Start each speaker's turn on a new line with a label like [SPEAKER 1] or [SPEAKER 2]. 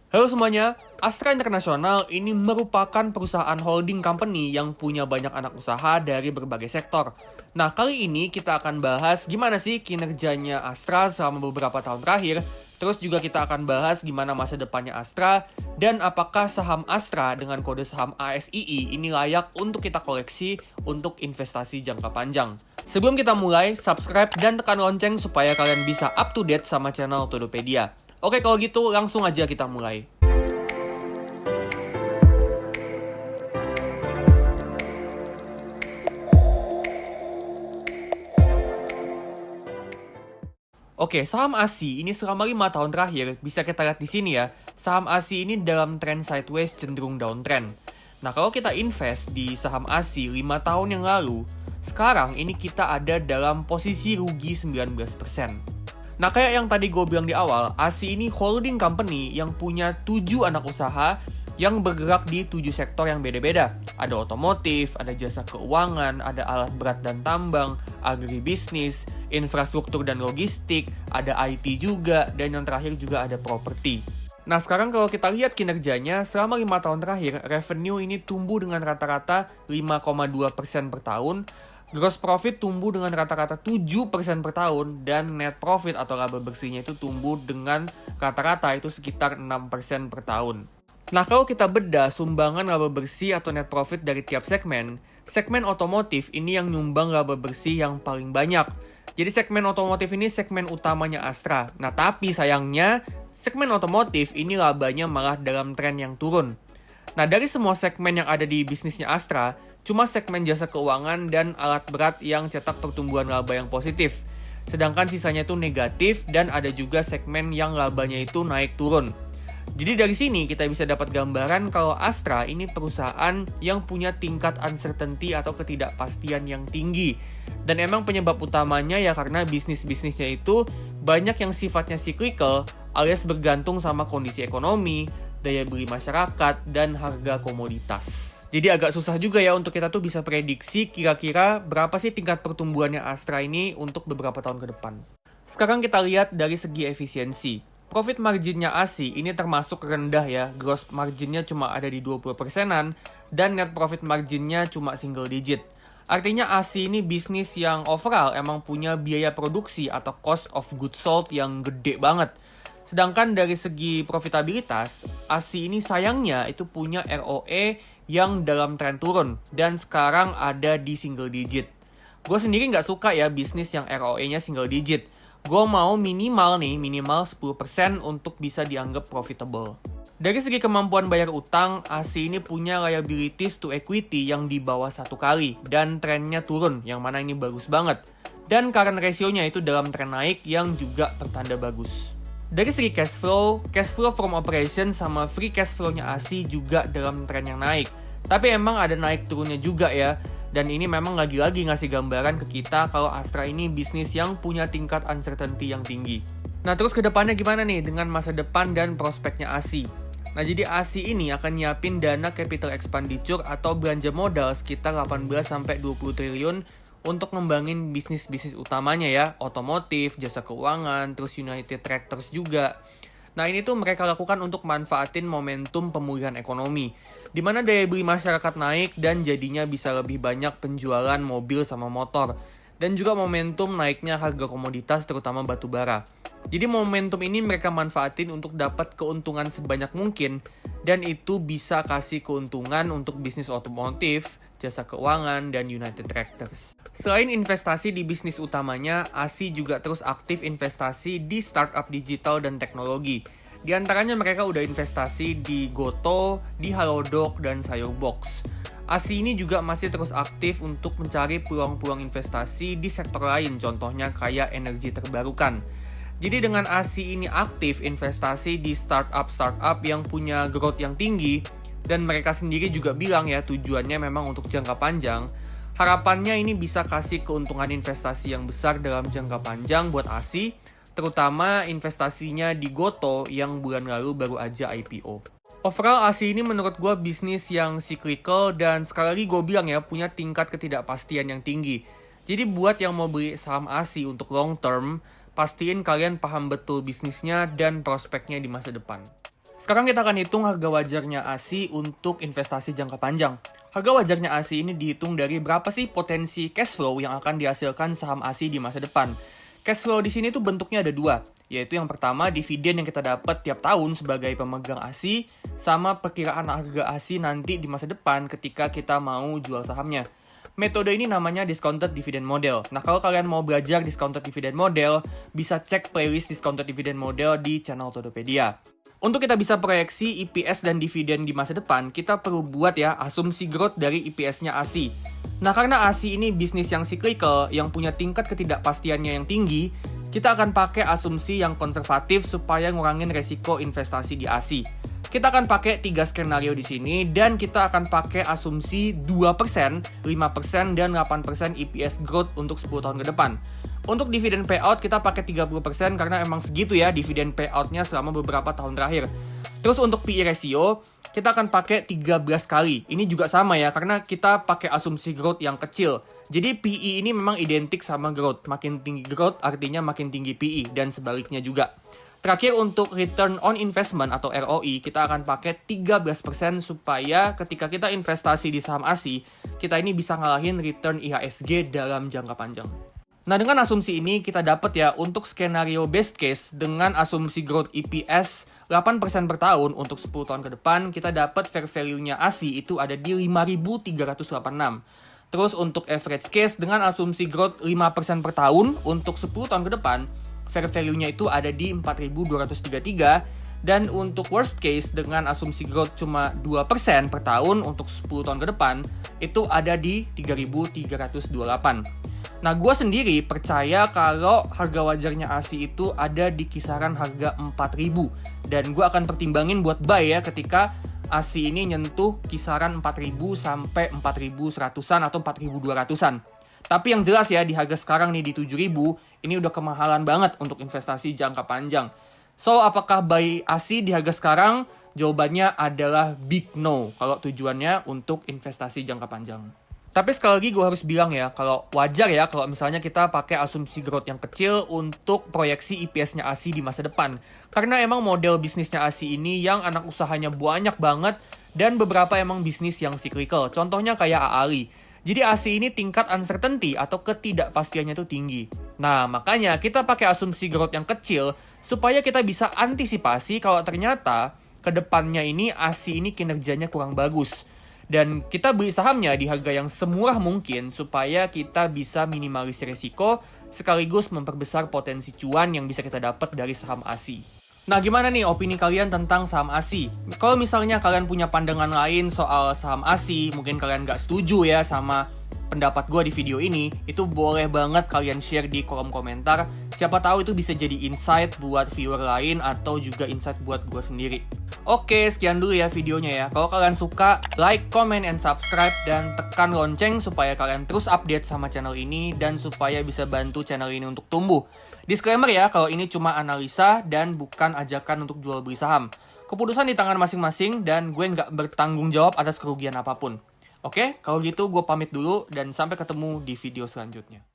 [SPEAKER 1] Halo semuanya, Astra International ini merupakan perusahaan holding company yang punya banyak anak usaha dari berbagai sektor. Nah, kali ini kita akan bahas gimana sih kinerjanya Astra selama beberapa tahun terakhir. Terus juga kita akan bahas gimana masa depannya Astra dan apakah saham Astra dengan kode saham ASII ini layak untuk kita koleksi untuk investasi jangka panjang. Sebelum kita mulai, subscribe dan tekan lonceng supaya kalian bisa up to date sama channel Todopedia. Oke, kalau gitu langsung aja kita mulai. Oke, saham ASI ini selama 5 tahun terakhir, bisa kita lihat di sini ya, saham ASI ini dalam tren sideways cenderung downtrend. Nah, kalau kita invest di saham ASI 5 tahun yang lalu, sekarang ini kita ada dalam posisi rugi 19%. Nah, kayak yang tadi gue bilang di awal, ASI ini holding company yang punya 7 anak usaha yang bergerak di 7 sektor yang beda-beda. Ada otomotif, ada jasa keuangan, ada alat berat dan tambang, agribisnis, infrastruktur dan logistik, ada IT juga, dan yang terakhir juga ada properti. Nah, sekarang kalau kita lihat kinerjanya, selama 5 tahun terakhir, revenue ini tumbuh dengan rata-rata 5,2% per tahun, gross profit tumbuh dengan rata-rata 7% per tahun, dan net profit atau laba bersihnya itu tumbuh dengan rata-rata itu sekitar 6% per tahun. Nah, kalau kita bedah sumbangan laba bersih atau net profit dari tiap segmen, segmen otomotif ini yang nyumbang laba bersih yang paling banyak. Jadi segmen otomotif ini segmen utamanya Astra. Nah, tapi sayangnya segmen otomotif ini labanya malah dalam tren yang turun. Nah, dari semua segmen yang ada di bisnisnya Astra, cuma segmen jasa keuangan dan alat berat yang cetak pertumbuhan laba yang positif. Sedangkan sisanya itu negatif dan ada juga segmen yang labanya itu naik turun. Jadi dari sini kita bisa dapat gambaran kalau Astra ini perusahaan yang punya tingkat uncertainty atau ketidakpastian yang tinggi. Dan emang penyebab utamanya ya karena bisnis-bisnisnya itu banyak yang sifatnya cyclical alias bergantung sama kondisi ekonomi, daya beli masyarakat, dan harga komoditas. Jadi agak susah juga ya untuk kita tuh bisa prediksi kira-kira berapa sih tingkat pertumbuhannya Astra ini untuk beberapa tahun ke depan. Sekarang kita lihat dari segi efisiensi. Profit marginnya ASI ini termasuk rendah ya, gross marginnya cuma ada di 20%-an, dan net profit marginnya cuma single digit. Artinya ASI ini bisnis yang overall emang punya biaya produksi atau cost of goods sold yang gede banget. Sedangkan dari segi profitabilitas, ASI ini sayangnya itu punya ROE yang dalam tren turun, dan sekarang ada di single digit. Gue sendiri nggak suka ya bisnis yang ROE-nya single digit. Gue mau minimal 10% untuk bisa dianggap profitable. Dari segi kemampuan bayar utang, ASI ini punya liabilities to equity yang di bawah 1 kali, dan trennya turun, yang mana ini bagus banget. Dan current ratio-nya itu dalam tren naik yang juga pertanda bagus. Dari segi cash flow from operation sama free cash flow-nya ASI juga dalam tren yang naik. Tapi emang ada naik turunnya juga ya. Dan ini memang lagi-lagi ngasih gambaran ke kita kalau Astra ini bisnis yang punya tingkat uncertainty yang tinggi. Nah, terus ke depannya gimana nih dengan masa depan dan prospeknya ASI? Nah, jadi ASI ini akan nyiapin dana capital expenditure atau belanja modal sekitar 18-20 triliun untuk ngembangin bisnis-bisnis utamanya ya, otomotif, jasa keuangan, terus United Tractors juga. Nah, ini tuh mereka lakukan untuk manfaatin momentum pemulihan ekonomi, di mana daya beli masyarakat naik dan jadinya bisa lebih banyak penjualan mobil sama motor. Dan juga momentum naiknya harga komoditas terutama batu bara. Jadi momentum ini mereka manfaatin untuk dapat keuntungan sebanyak mungkin, dan itu bisa kasih keuntungan untuk bisnis otomotif, jasa keuangan, dan United Tractors. Selain investasi di bisnis utamanya, ASI juga terus aktif investasi di startup digital dan teknologi. Di antaranya mereka udah investasi di Goto, di Halodoc, dan Sayurbox. ASI ini juga masih terus aktif untuk mencari peluang-peluang investasi di sektor lain, contohnya kayak energi terbarukan. Jadi dengan ASI ini aktif investasi di startup yang punya growth yang tinggi, dan mereka sendiri juga bilang ya tujuannya memang untuk jangka panjang, harapannya ini bisa kasih keuntungan investasi yang besar dalam jangka panjang buat ASI, terutama investasinya di Goto yang bulan lalu baru aja IPO. Overall ASI ini menurut gue bisnis yang cyclical dan sekali lagi gue bilang ya punya tingkat ketidakpastian yang tinggi. Jadi buat yang mau beli saham ASI untuk long term, pastiin kalian paham betul bisnisnya dan prospeknya di masa depan. Sekarang kita akan hitung harga wajarnya ASI untuk investasi jangka panjang. Harga wajarnya ASI ini dihitung dari berapa sih potensi cash flow yang akan dihasilkan saham ASI di masa depan. Cash flow di sini tuh bentuknya ada dua, yaitu yang pertama dividen yang kita dapat tiap tahun sebagai pemegang ASI, sama perkiraan harga ASI nanti di masa depan ketika kita mau jual sahamnya. Metode ini namanya discounted dividend model. Nah, kalau kalian mau belajar discounted dividend model, bisa cek playlist discounted dividend model di channel Todopedia. Untuk kita bisa proyeksi EPS dan dividen di masa depan, kita perlu buat ya asumsi growth dari EPS-nya ASI. Nah, karena ASI ini bisnis yang cyclical, yang punya tingkat ketidakpastiannya yang tinggi, kita akan pakai asumsi yang konservatif supaya ngurangin resiko investasi di ASI. Kita akan pakai 3 skenario di sini dan kita akan pakai asumsi 2%, 5%, dan 8% EPS growth untuk 10 tahun ke depan. Untuk dividen payout kita pakai 30% karena emang segitu ya dividen payoutnya selama beberapa tahun terakhir. Terus untuk PE ratio kita akan pakai 13 kali. Ini juga sama ya karena kita pakai asumsi growth yang kecil. Jadi PE ini memang identik sama growth. Makin tinggi growth artinya makin tinggi PE dan sebaliknya juga. Terakhir untuk return on investment atau ROI kita akan pakai 13% supaya ketika kita investasi di saham ASI, kita ini bisa ngalahin return IHSG dalam jangka panjang. Nah, dengan asumsi ini kita dapat ya untuk skenario best case dengan asumsi growth EPS 8% per tahun untuk 10 tahun ke depan, kita dapat fair value-nya ASI itu ada di 5.386. Terus untuk average case dengan asumsi growth 5% per tahun untuk 10 tahun ke depan, fair value-nya itu ada di 4.233. Dan untuk worst case dengan asumsi growth cuma 2% per tahun untuk 10 tahun ke depan, itu ada di 3.328. Nah, gue sendiri percaya kalau harga wajarnya ASI itu ada di kisaran harga 4.000. Dan gue akan pertimbangin buat buy ya ketika ASI ini nyentuh kisaran 4.000 sampai 4.100-an atau 4.200-an. Tapi yang jelas ya di harga sekarang nih di 7.000, ini udah kemahalan banget untuk investasi jangka panjang. So, apakah buy ASI di harga sekarang? Jawabannya adalah big no kalau tujuannya untuk investasi jangka panjang. Tapi sekali lagi gue harus bilang ya, kalau wajar ya kalau misalnya kita pakai asumsi growth yang kecil untuk proyeksi EPS-nya ASI di masa depan. Karena emang model bisnisnya ASI ini yang anak usahanya banyak banget dan beberapa emang bisnis yang cyclical. Contohnya kayak AALI. Jadi ASI ini tingkat uncertainty atau ketidakpastiannya itu tinggi. Nah, makanya kita pakai asumsi growth yang kecil supaya kita bisa antisipasi kalau ternyata kedepannya ini ASI ini kinerjanya kurang bagus. Dan kita beli sahamnya di harga yang semurah mungkin supaya kita bisa minimalisir risiko sekaligus memperbesar potensi cuan yang bisa kita dapat dari saham ASI. Nah, gimana nih opini kalian tentang saham ASI? Kalau misalnya kalian punya pandangan lain soal saham ASI, mungkin kalian gak setuju ya sama pendapat gue di video ini, itu boleh banget kalian share di kolom komentar. Siapa tahu itu bisa jadi insight buat viewer lain atau juga insight buat gue sendiri. Oke, sekian dulu ya videonya ya. Kalau kalian suka, like, comment, and subscribe, dan tekan lonceng supaya kalian terus update sama channel ini dan supaya bisa bantu channel ini untuk tumbuh. Disclaimer ya, kalau ini cuma analisa dan bukan ajakan untuk jual beli saham. Keputusan di tangan masing-masing dan gue nggak bertanggung jawab atas kerugian apapun. Oke, kalau gitu gue pamit dulu dan sampai ketemu di video selanjutnya.